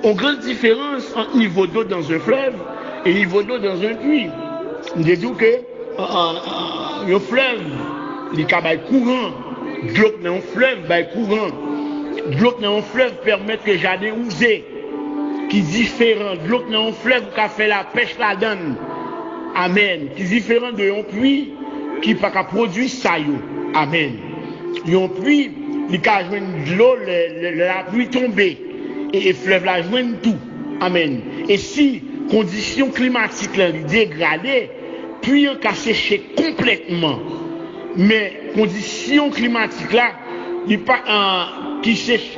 une grande différence entre niveau d'eau dans un fleuve et niveau d'eau dans un puits. On dit que un fleuve, il y a courant, de l'eau dans un fleuve, il y a courant. De l'eau dans un fleuve permet que jardin usé, qui est différent. De l'eau dans un fleuve qui a fait la pêche la donne. Amen. Qui est différent de un puits qui n'a pas produit ça. Amen. Un puits, il a joué de l'eau, la pluie tombée. Et le fleuve la joint tout. Amen. Et si conditions climatiques sont dégradées, puis on a séché complètement. Mais conditions climatiques là, il pas qui sèche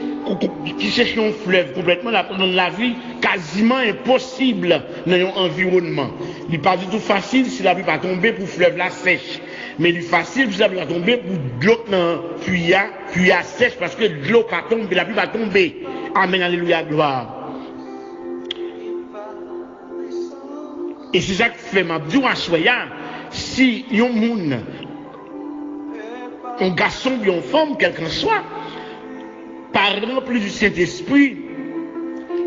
un fleuve complètement, la vie quasiment impossible dans l'environnement. Il n'est pas du tout facile si la pluie va tomber pour le fleuve la sèche. Mais il est facile si la pluie va tomber pour de l'eau dans puis à sèche parce que de l'eau va tomber, la pluie va tomber. Amen, alléluia, gloire. Et c'est ça qui fait ma vie à soya. Si yon moun, un garçon ou une femme, quel qu'en soit, par rempli du Saint-Esprit,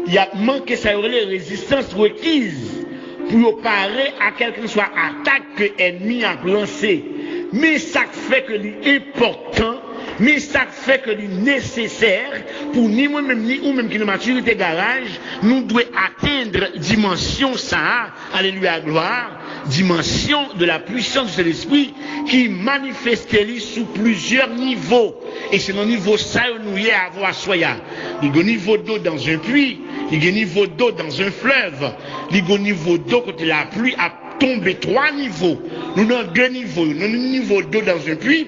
il y a manqué sa résistance requise pour parer à quelle que soit attaque que l'ennemi a lancée. Mais ça fait que l'important, mais ça fait que c'est nécessaire pour ni moi-même ni ou même qui nous maturité garage, nous devons atteindre dimension ça, alléluia gloire, dimension de la puissance de l'esprit qui manifeste sous plusieurs niveaux. Et c'est le niveau ça nous y est à avoir soya. Il y a un niveau d'eau dans un puits, il y a un niveau d'eau dans un fleuve, il y a un niveau d'eau quand la pluie a tombé 3 niveaux. Nous avons 2 niveaux. Nous avons un niveau d'eau dans un puits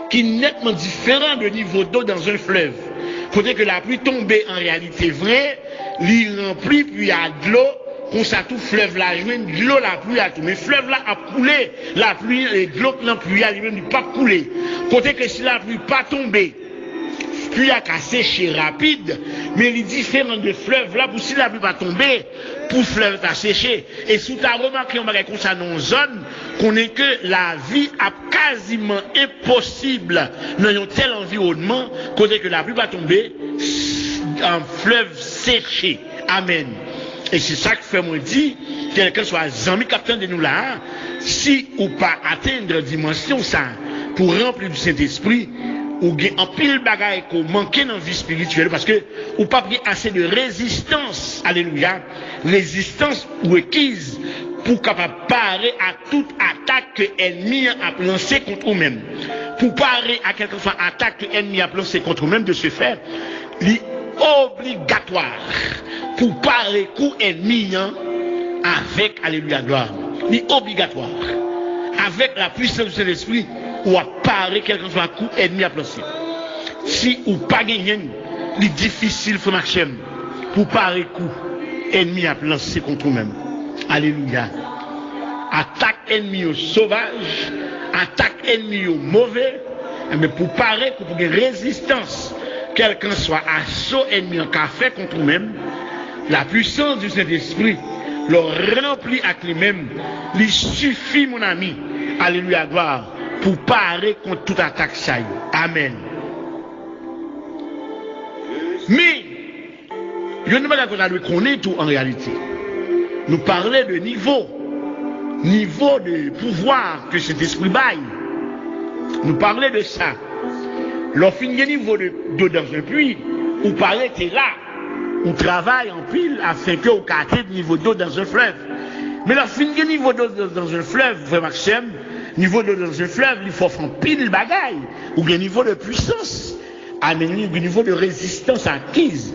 qui est nettement différent du niveau d'eau dans un fleuve. Côté que la pluie tombée en réalité vraie, il remplit puis il y a de l'eau, comme ça tout fleuve la joint, de l'eau la pluie a tout. Mais fleuve là a coulé, la pluie et de l'eau la pluie a lui-même pas coulé. Côté que si la pluie pas tombée, puis a qu'à sécher rapide, mais il est différent de fleuve là, pour si la pluie va tomber, pour fleuve à sécher. Et si tu as remarqué, on va comme ça dans une zone, qu'on est que la vie a quasiment impossible dans un tel environnement, côté que la pluie va tomber, un fleuve séché. Amen. Et c'est ça que fait moi dire, quelqu'un soit ami capitaine de nous là, si ou pas atteindre dimension ça, pour remplir du Saint-Esprit, ou gain en pile bagaille qu'on manque dans la vie spirituelle parce que ou pas assez de résistance, alléluia, résistance requise pour capable parer à toute attaque que l'ennemi a lancée contre vous-même. Pour parer à quelque soit attaque que l'ennemi a lancée contre vous-même de se faire, obligatoire pour parer coup ennemi avec alléluia gloire. Obligatoire avec la puissance de l'esprit ou à parer quelque soit coup ennemi à placer. Si ou pas gagner, il est difficile pour marcher pour parer coup ennemi à placer contre nous-mêmes. Alléluia. Attaque ennemi au sauvage, attaque ennemi au mauvais, mais pour parer pour une résistance, quel qu'en soit assaut ennemi en café contre nous-mêmes, la puissance du Saint-Esprit le remplit avec lui-même, il suffit mon ami. Alléluia gloire. Pour parer contre toute attaque ça. Amen. Mais, je ne sais pas qu'on a le connaître tout en réalité. Nous parler de niveau de pouvoir que cet esprit baille. Nous parler de ça. Lorsqu'il y a un niveau d'eau dans un puits, ou parler que là, on travaille en pile afin que vous catez le niveau d'eau dans un fleuve. Mais lorsqu'il y a un niveau d'eau dans un fleuve, frère Maxime, niveau d'eau dans un fleuve, il faut faire pile bagaille, ou bien niveau de puissance, amen, niveau de résistance acquise,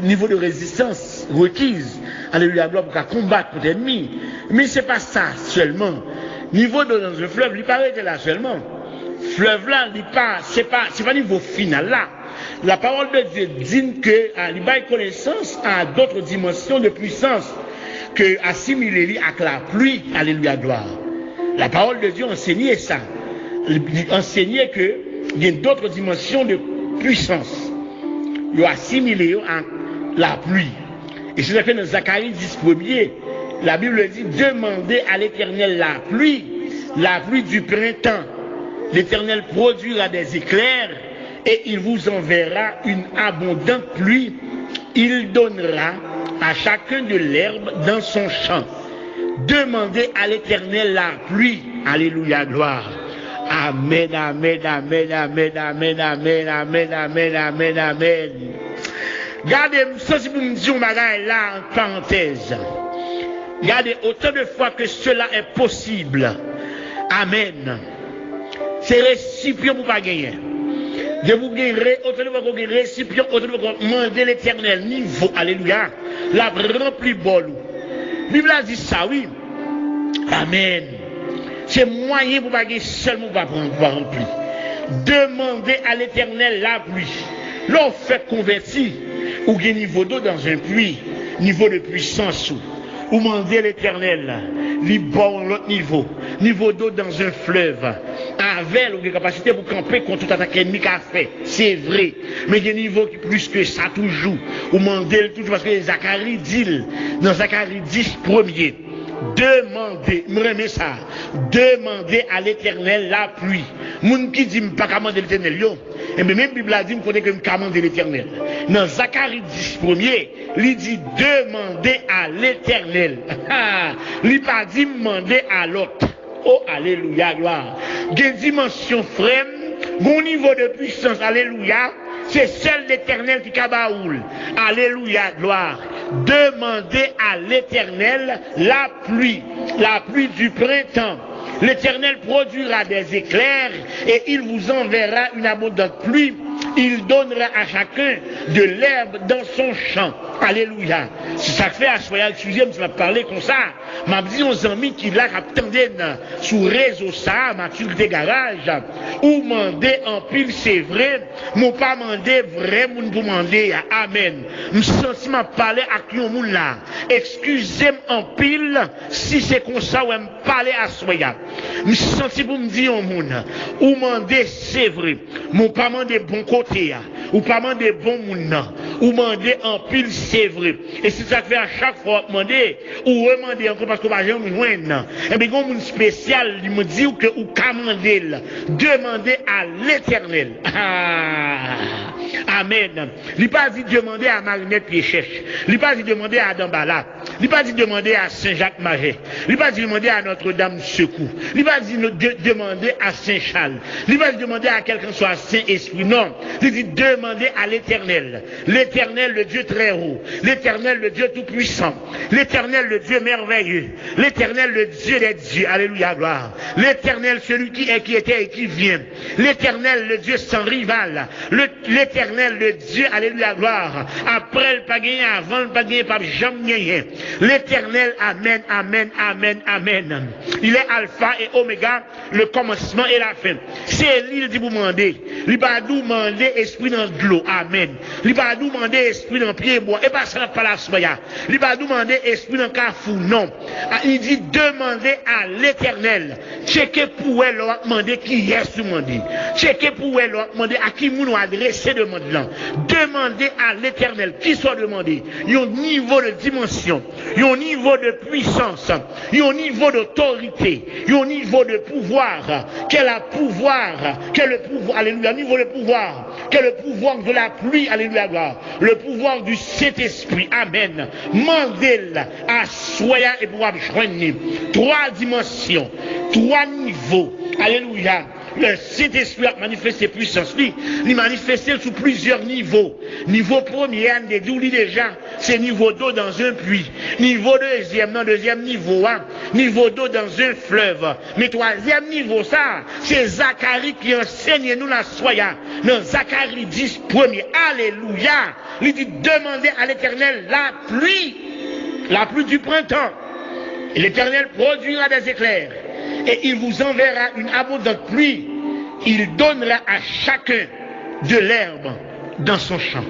niveau de résistance requise, alléluia, pour combattre contre l'ennemi. Mais c'est pas ça seulement. Niveau d'eau dans un fleuve, il paraît que là seulement. Fleuve là, c'est pas niveau final là. La parole de Dieu dit que il y a connaissance à d'autres dimensions de puissance que assimiler avec la pluie, alléluia, gloire. La parole de Dieu enseignait ça. Il enseignait qu'il y a d'autres dimensions de puissance. Il a assimilé à la pluie. Et c'est ce que dans Zacharie 10 premier, la Bible dit, demandez à l'Éternel la pluie du printemps. L'Éternel produira des éclairs et il vous enverra une abondante pluie il donnera à chacun de l'herbe dans son champ. Demandez à l'Éternel la pluie. Alléluia, gloire. Amen, amen, amen, amen, amen, amen, amen, amen, amen, amen. Gardez, ça c'est pour me dire, là, en parenthèse. Gardez, autant de fois que cela est possible. Amen. C'est récipient pour pas gagner. De vous guérir, autant de fois que vous guérir, récipient, autant de fois que vous demandez l'Éternel niveau. Alléluia. La rempli bol. La Bible a dit ça, oui. Amen. C'est moyen pour pas gagner seulement pour pas remplir. Demandez à l'Éternel la pluie. L'on fait convertir, ou gain niveau d'eau dans un puits, niveau de puissance, ou demandez l'Éternel, lui bon l'autre niveau d'eau dans un fleuve, avec la capacité pour camper contre tout attaque ennemi qu'a fait, c'est vrai, mais il y a un niveau qui plus que ça toujours, ou demandez toujours parce que Zacharie dit, dans Zacharie 10 premier, demandez, me remets ça, demandez à l'Éternel la pluie. Moun qui dit pas commander l'Éternel yo, et même Bible a dit me connaît que me commander l'Éternel. Dans Zacharie 10 premier, il dit demandez à l'Éternel. Il pas dit demander à l'autre. Oh alléluia gloire. Des dimensions frère, mon niveau de puissance alléluia, c'est seul l'Éternel qui cabaoule. Alléluia gloire. Demandez à l'Éternel la pluie du printemps. L'Éternel produira des éclairs et il vous enverra une abondante pluie. Il donnera à chacun de l'herbe dans son champ. Alléluia. Si ça fait à soyez excusez, je vais parler comme ça. M'a dit aux amis qui là attendaient sur réseau ça, maturité garage, ou mandé en pile, c'est vrai, m'ont pas mandé vrai, moun pour demander. Amen. Me senti m'a parler à qui on moun là. Excusez-moi en pile si c'est comme ça ou me parler à soya. Me senti pour me dire au moun, ou mandé c'est vrai, m'ont pas mandé bon côté, ou pas mandé bon moun, ou mandé en pile c'est vrai. Et si ça fait à chaque fois demander ou demander encore parce que va jamais joindre, et bien comme une spéciale, il me dit que ou commander, demander à l'Éternel. Amen. Il pas dit demander à Marinette Piéchèche. Il pas dit demander à Dambala. Il pas dit demander à Saint-Jacques Marais. Il pas dit demander à Notre-Dame Secours. Il pas dit demander à Saint-Charles. Il pas dit demander à quelqu'un soit Saint-Esprit. Non. Il dit demander à l'Éternel. L'Éternel, le Dieu très haut. L'Éternel, le Dieu tout-puissant. L'Éternel, le Dieu merveilleux. L'Éternel, le Dieu des dieux. Alléluia, gloire. L'Éternel, celui qui est, qui était et qui vient. L'Éternel, le Dieu sans rival. L'Éternel, le Dieu, alléluia, gloire. Après le pas gagné, avant le pas gagné, pas jamais gagné. L'Éternel, amen, amen, amen, amen. Il est alpha et oméga, le commencement et la fin. C'est lui qui vous demander. Il va nous demander esprit dans de l'eau, amen. Il va nous demander esprit dans pied bois. Et pas ça pas la soya. Il va nous demander esprit dans cafou, non. Il dit demander à l'Éternel. Checker pour elle, demander qui est demandé. Checker pour elle, demander à qui nous adresser demande là. Demandez à l'Éternel qui soit demandé. Il y a un niveau de dimension, il y a un niveau de puissance, il y a un niveau d'autorité, il y a un niveau de pouvoir. Quel le pouvoir, alléluia, niveau de pouvoir, quel le pouvoir de la pluie, alléluia, le pouvoir du Saint-Esprit, amen. Mandez-le à soya et pouvoir joindre 3 dimensions, 3 niveaux, alléluia. Le Saint-Esprit a manifesté puissance, il manifesté sous plusieurs niveaux. Niveau premier, déjà, c'est niveau d'eau dans un puits. Niveau deuxième niveau, niveau d'eau dans un fleuve. Mais 3e niveau, ça, c'est Zacharie qui enseigne nous la soya. Dans Zacharie 10 premier, alléluia. Il dit, demandez à l'Éternel la pluie du printemps. Et l'Éternel produira des éclairs. Et il vous enverra une abondante pluie. Il donnera à chacun de l'herbe dans son champ.